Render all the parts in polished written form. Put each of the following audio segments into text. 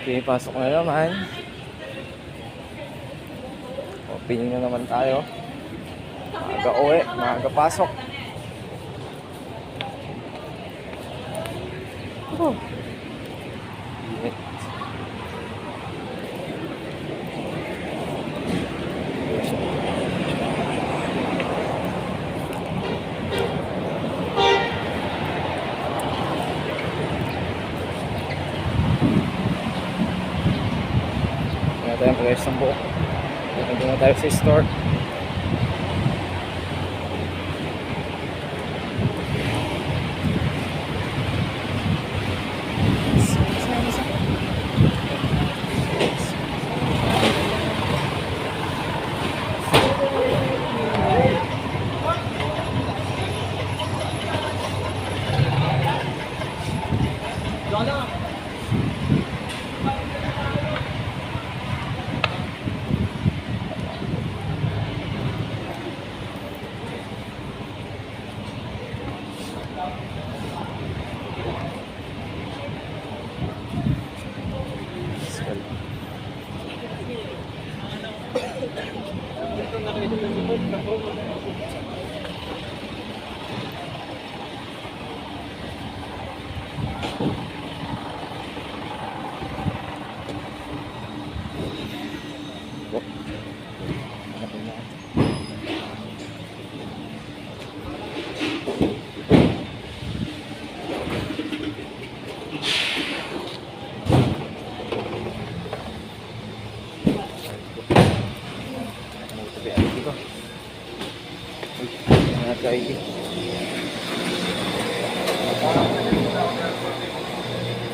Okay, pasok na naman. Opening na naman tayo. Maaga uwi, maaga pasok. Oh. Init. Wala tayong press ng buo. Nandun na tayo sa store.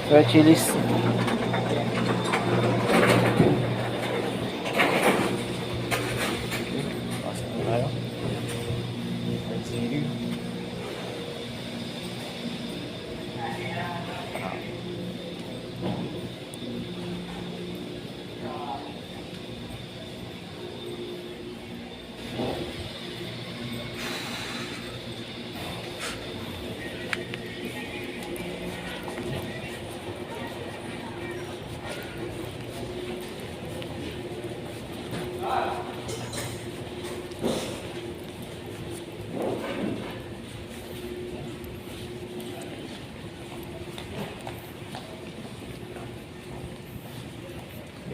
Red chilies. Pasok na tayo. Red chili.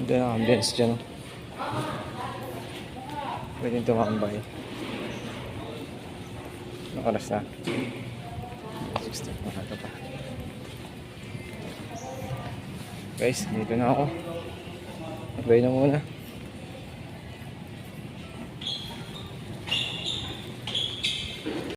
Ganda ng ambience dyan. Pwede tumambay. Anong oras na? 16 na ito pa. Guys, dito na ako. Bye na muna.